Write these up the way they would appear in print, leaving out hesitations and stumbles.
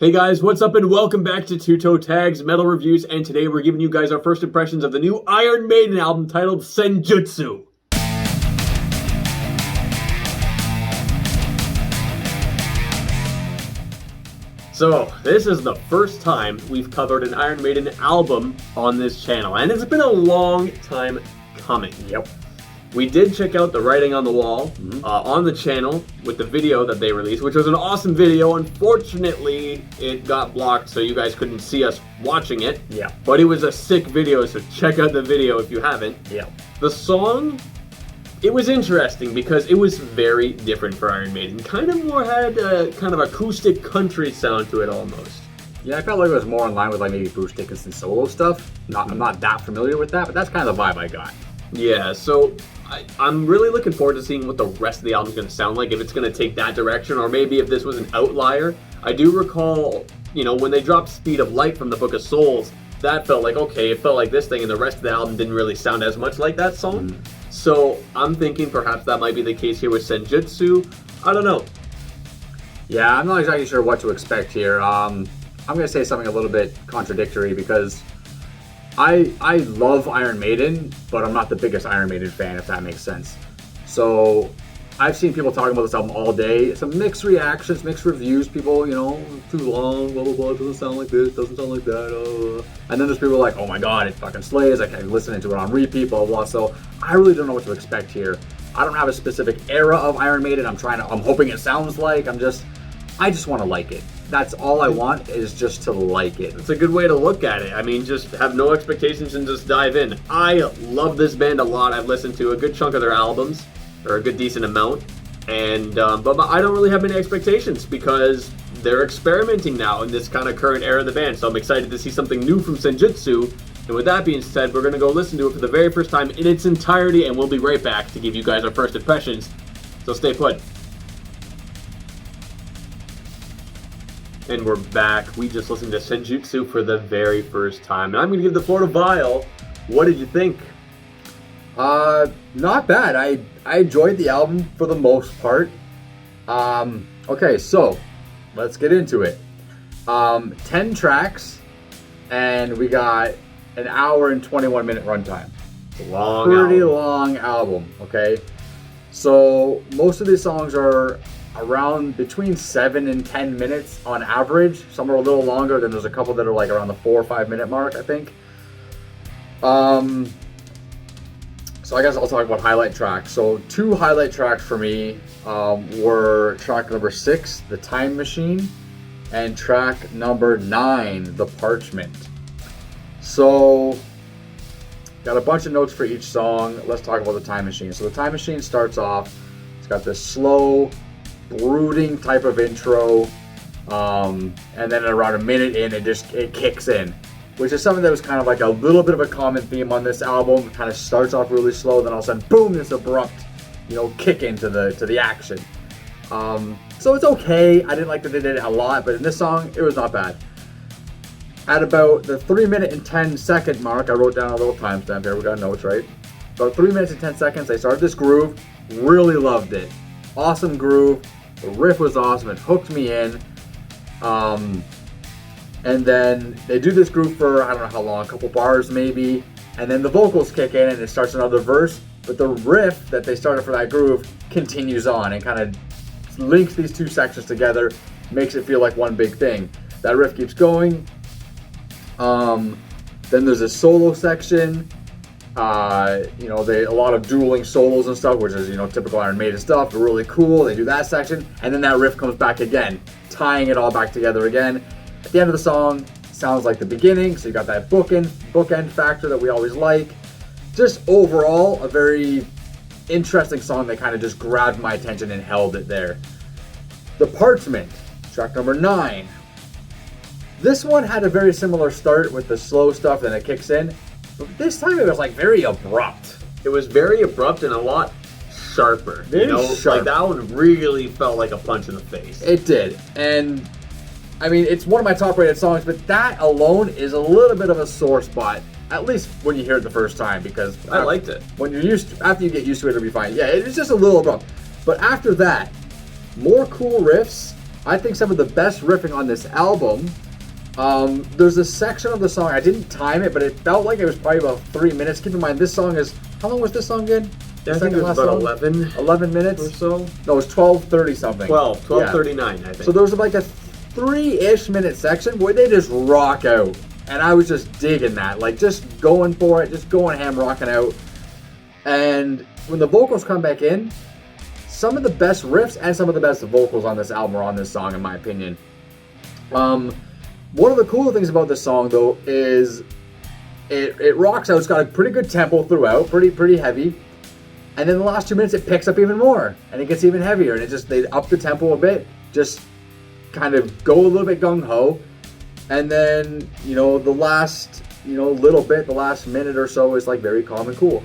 Hey guys, what's up and welcome back to Toe Tags Metal Reviews, and today we're giving you guys our first impressions of the new Iron Maiden album titled Senjutsu. So, this is the first time we've covered an Iron Maiden album on this channel, and it's been a long time coming. Yep. We did check out the writing on the wall on the channel with the video that they released, which was an awesome video. Unfortunately, it got blocked, so you guys couldn't see us watching it. Yeah. But it was a sick video, so check out the video if you haven't. Yeah. The song, it was interesting because it was very different for Iron Maiden. Kind of more had a kind of acoustic country sound to it almost. Yeah, I felt like it was more in line with like maybe Bruce Dickinson's solo stuff. I'm not that familiar with that, but that's kind of the vibe I got. Yeah, so I'm really looking forward to seeing what the rest of the album is going to sound like, if it's going to take that direction, or maybe if this was an outlier. I do recall, when they dropped Speed of Light from the Book of Souls, that felt like, okay, it felt like this thing, and the rest of the album didn't really sound as much like that song. So I'm thinking perhaps that might be the case here with Senjutsu. I don't know. Yeah, I'm not exactly sure what to expect here. I'm going to say something a little bit contradictory because I love Iron Maiden, but I'm not the biggest Iron Maiden fan, if that makes sense. So I've seen people talking about this album all day. Some mixed reactions, mixed reviews. People, too long, blah, blah, blah, doesn't sound like this, doesn't sound like that. And then there's people like, oh my god, it fucking slays. I can listen to it on repeat, blah, blah, blah. So I really don't know what to expect here. I don't have a specific era of Iron Maiden I'm hoping it sounds like. I just want to like it. That's all I want, is just to like it. It's a good way to look at it. I mean, just have no expectations and just dive in. I love this band a lot. I've listened to a good chunk of their albums, or a good decent amount, and but I don't really have any expectations because they're experimenting now in this kind of current era of the band. So I'm excited to see something new from Senjutsu. And with that being said, we're going to go listen to it for the very first time in its entirety, and we'll be right back to give you guys our first impressions. So stay put. And we're back. We just listened to Senjutsu for the very first time. And I'm going to give the floor to Vile. What did you think? Not bad. I enjoyed the album for the most part. Okay, so let's get into it. 10 tracks, and we got an hour and 21 minute runtime. Pretty long album, okay? So most of these songs are around between 7 and 10 minutes on average. Some are a little longer, then there's a couple that are like around the 4 or 5 minute mark, I think. So I guess I'll talk about highlight tracks. So 2 highlight tracks for me were track number 6, The Time Machine, and track number 9, The Parchment. So got a bunch of notes for each song. Let's talk about The Time Machine. So The Time Machine starts off, it's got this slow, brooding type of intro, and then around a minute in, it kicks in, which is something that was kind of like a little bit of a common theme on this album. It kind of starts off really slow, then all of a sudden, boom, this abrupt, kick into the action. So it's okay. I didn't like that they did it a lot, but in this song, it was not bad. At about the 3 minute and 10 second mark, I wrote down a little timestamp here. We got notes, right? About 3 minutes and 10 seconds, they started this groove. Really loved it. Awesome groove. The riff was awesome. It hooked me in. And then they do this groove for, I don't know how long, a couple bars maybe. And then the vocals kick in and it starts another verse. But the riff that they started for that groove continues on and kind of links these 2 sections together, makes it feel like one big thing. That riff keeps going. Then there's a solo section. A lot of dueling solos and stuff, which is, typical Iron Maiden stuff. They're really cool. They do that section, and then that riff comes back again, tying it all back together again. At the end of the song, sounds like the beginning, so you got that bookend factor that we always like. Just overall, a very interesting song that kind of just grabbed my attention and held it there. The Parchment, track number 9. This one had a very similar start with the slow stuff, then it kicks in. But this time it was like very abrupt. It was very abrupt and a lot sharper. Sharp. Like that one really felt like a punch in the face. It did. And I mean, it's one of my top rated songs, but that alone is a little bit of a sore spot. At least when you hear it the first time, because I liked it. When after you get used to it, it'll be fine. Yeah, it's just a little abrupt. But after that, more cool riffs. I think some of the best riffing on this album. There's a section of the song, I didn't time it, but it felt like it was probably about 3 minutes. Keep in mind, this song is, how long was this song again? Yeah, I think it was about 11 minutes or so. No, it was 12:30 something. 12:39, I think. So there was like a 3-ish minute section where they just rock out. And I was just digging that. Like, just going for it, just going ham, rocking out. And when the vocals come back in, some of the best riffs and some of the best vocals on this album are on this song, in my opinion. One of the cooler things about this song, though, is it rocks out. It's got a pretty good tempo throughout, pretty heavy. And then the last 2 minutes, it picks up even more, and it gets even heavier. And they up the tempo a bit, just kind of go a little bit gung-ho. And then, the last, little bit, the last minute or so is like very calm and cool.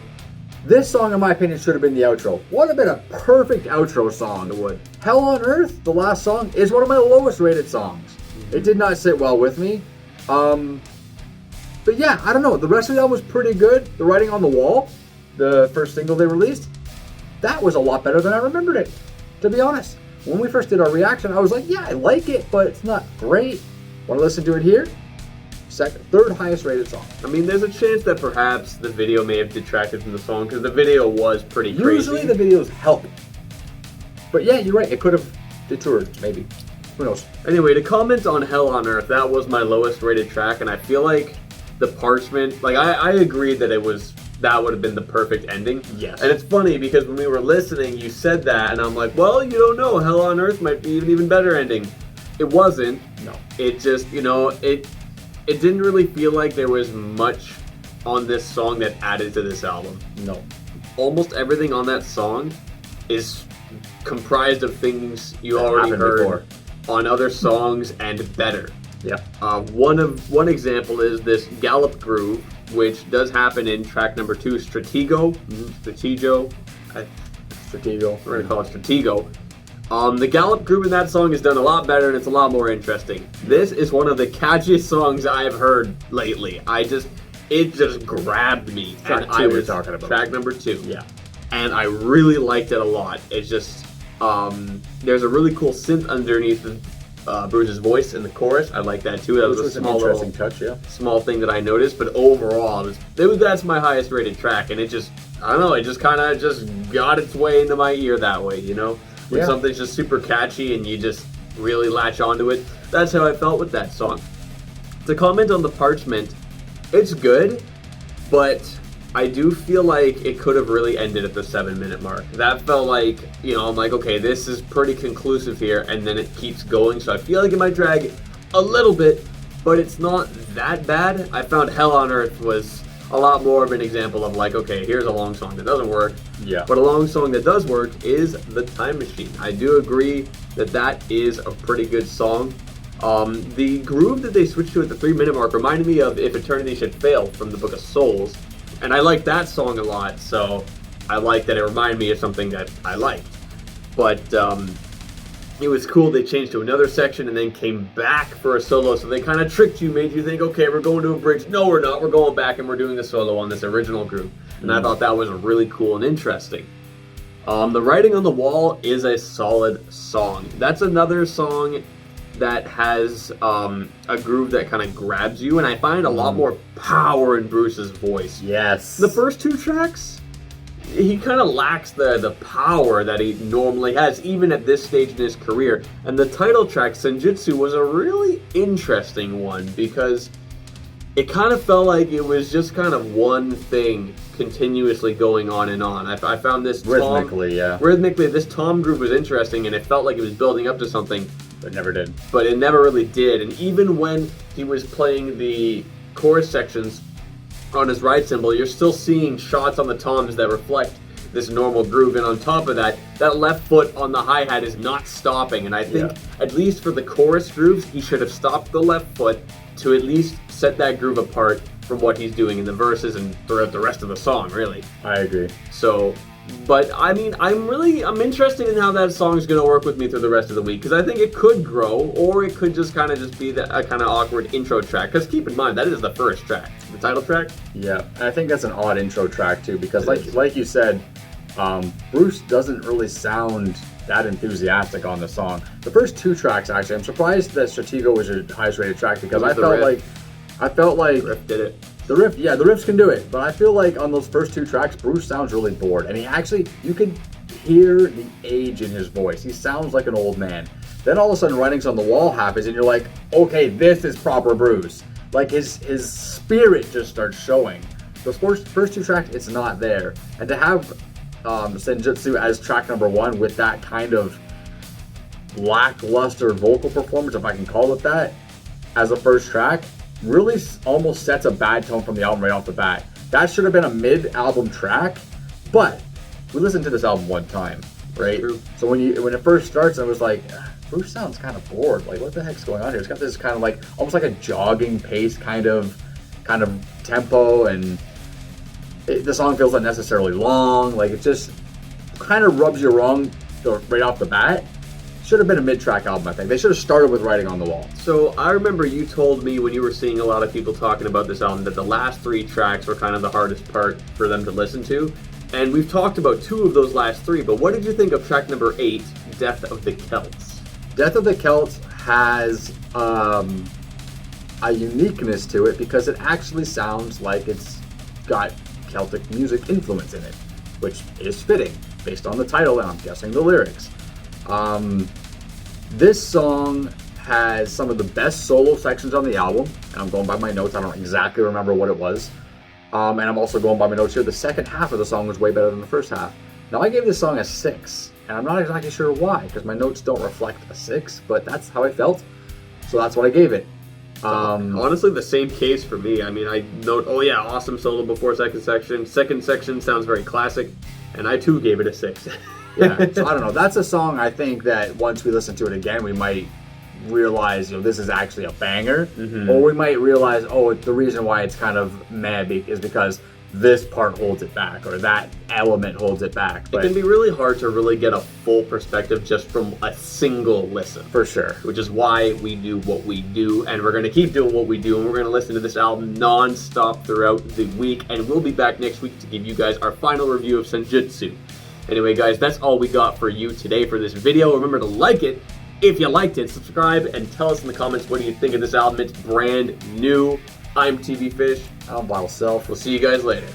This song, in my opinion, should have been the outro. Would have been a perfect outro song. It would. Hell on Earth, the last song, is one of my lowest rated songs. It did not sit well with me. But yeah, I don't know. The rest of the album was pretty good. The Writing on the Wall, the first single they released, that was a lot better than I remembered it, to be honest. When we first did our reaction, I was like, yeah, I like it, but it's not great. Want to listen to it here? Third highest rated song. I mean, there's a chance that perhaps the video may have detracted from the song, because the video was pretty crazy. Usually the videos help. But yeah, you're right. It could have detoured, maybe. Who knows? Anyway, to comment on Hell on Earth, that was my lowest rated track, and I feel like the Parchment, like I agreed that that would have been the perfect ending. Yes. And it's funny because when we were listening, you said that, and I'm like, well, you don't know, Hell on Earth might be an even better ending. It wasn't. No. It just, it didn't really feel like there was much on this song that added to this album. No. Almost everything on that song is comprised of things you already heard before on other songs and better. Yeah. One example is this Gallop groove, which does happen in track number 2, Stratego. Stratego. We're gonna call it Stratego. The Gallop groove in that song is done a lot better and it's a lot more interesting. This is one of the catchiest songs I've heard lately. It just grabbed me. Track 2 we're talking about. Track number 2. Yeah. And I really liked it a lot. It's just, there's a really cool synth underneath Bruce's voice in the chorus. I like that too. That was a small interesting touch, yeah. Small thing that I noticed, but overall, that's my highest rated track, and it just, I don't know, it just kind of just got its way into my ear that way, When something's just super catchy and you just really latch onto it. That's how I felt with that song. To comment on the Parchment, it's good, but I do feel like it could have really ended at the 7-minute mark. That felt like, I'm like, okay, this is pretty conclusive here, and then it keeps going, so I feel like it might drag a little bit, but it's not that bad. I found Hell on Earth was a lot more of an example of like, okay, here's a long song that doesn't work, but a long song that does work is The Time Machine. I do agree that is a pretty good song. The groove that they switched to at the 3-minute mark reminded me of If Eternity Should Fail from the Book of Souls. And I like that song a lot, so I like that it reminded me of something that I liked. But it was cool they changed to another section and then came back for a solo, so they kind of tricked you, made you think, okay, we're going to a bridge. No, we're not. We're going back and we're doing a solo on this original groove. And I thought that was really cool and interesting. The Writing on the Wall is a solid song. That's another song that has a groove that kind of grabs you, and I find a lot more power in Bruce's voice. Yes. The first 2 tracks, he kind of lacks the power that he normally has, even at this stage in his career. And the title track, Senjutsu, was a really interesting one because it kind of felt like it was just kind of one thing continuously going on and on. I found this rhythmically, this tom groove was interesting, and it felt like it was building up to something. It never did. But it never really did. And even when he was playing the chorus sections on his ride cymbal, you're still seeing shots on the toms that reflect this normal groove. And on top of that, that left foot on the hi-hat is not stopping. And I think, at least for the chorus grooves, he should have stopped the left foot to at least set that groove apart from what he's doing in the verses and throughout the rest of the song, really. I agree. So... But I mean, I'm interested in how that song is going to work with me through the rest of the week, because I think it could grow, or it could just be a kind of awkward intro track. Because keep in mind, that is the first track, the title track. Yeah, I think that's an odd intro track too, because like you said, Bruce doesn't really sound that enthusiastic on the song. The first 2 tracks, actually, I'm surprised that Stratego was your highest rated track because I felt like the riff did it. The riffs can do it, but I feel like on those first 2 tracks, Bruce sounds really bored, and you can hear the age in his voice. He sounds like an old man. Then all of a sudden, Writings on the Wall happens, and you're like, okay, this is proper Bruce. Like his spirit just starts showing. Those first 2 tracks, it's not there, and to have Senjutsu as track number 1 with that kind of lackluster vocal performance, if I can call it that, as a first track, really almost sets a bad tone from the album right off the bat. That should have been a mid-album track, but we listened to this album one time, right? So when it first starts, I was like, Bruce sounds kind of bored. Like, what the heck's going on here? It's got this kind of like, almost like a jogging pace kind of tempo, and the song feels unnecessarily long. Like, it just kind of rubs you wrong right off the bat. Should have been a mid-track album, I think. They should have started with Writing on the Wall. So I remember you told me when you were seeing a lot of people talking about this album that the last 3 tracks were kind of the hardest part for them to listen to. And we've talked about 2 of those last 3, but what did you think of track number 8, Death of the Celts? Death of the Celts has a uniqueness to it because it actually sounds like it's got Celtic music influence in it, which is fitting based on the title and I'm guessing the lyrics. This song has some of the best solo sections on the album, and I'm going by my notes. I don't exactly remember what it was. And I'm also going by my notes here. The second half of the song was way better than the first half. Now, I gave this song a 6, and I'm not exactly sure why, because my notes don't reflect a 6, but that's how I felt, so that's what I gave it. Honestly, the same case for me. I mean, I note, oh yeah, awesome solo before second section. Second section sounds very classic, and I too gave it a 6. Yeah, so I don't know. That's a song I think that once we listen to it again, we might realize, this is actually a banger. Mm-hmm. Or we might realize, the reason why it's kind of meh is because this part holds it back, or that element holds it back. But it can be really hard to really get a full perspective just from a single listen. For sure. Which is why we do what we do, and we're going to keep doing what we do, and we're going to listen to this album non-stop throughout the week, and we'll be back next week to give you guys our final review of Senjutsu. Anyway, guys, that's all we got for you today for this video. Remember to like it if you liked it, subscribe, and tell us in the comments what do you think of this album. It's brand new. I'm TV Fish. I'm Bottle Self. We'll see you guys later.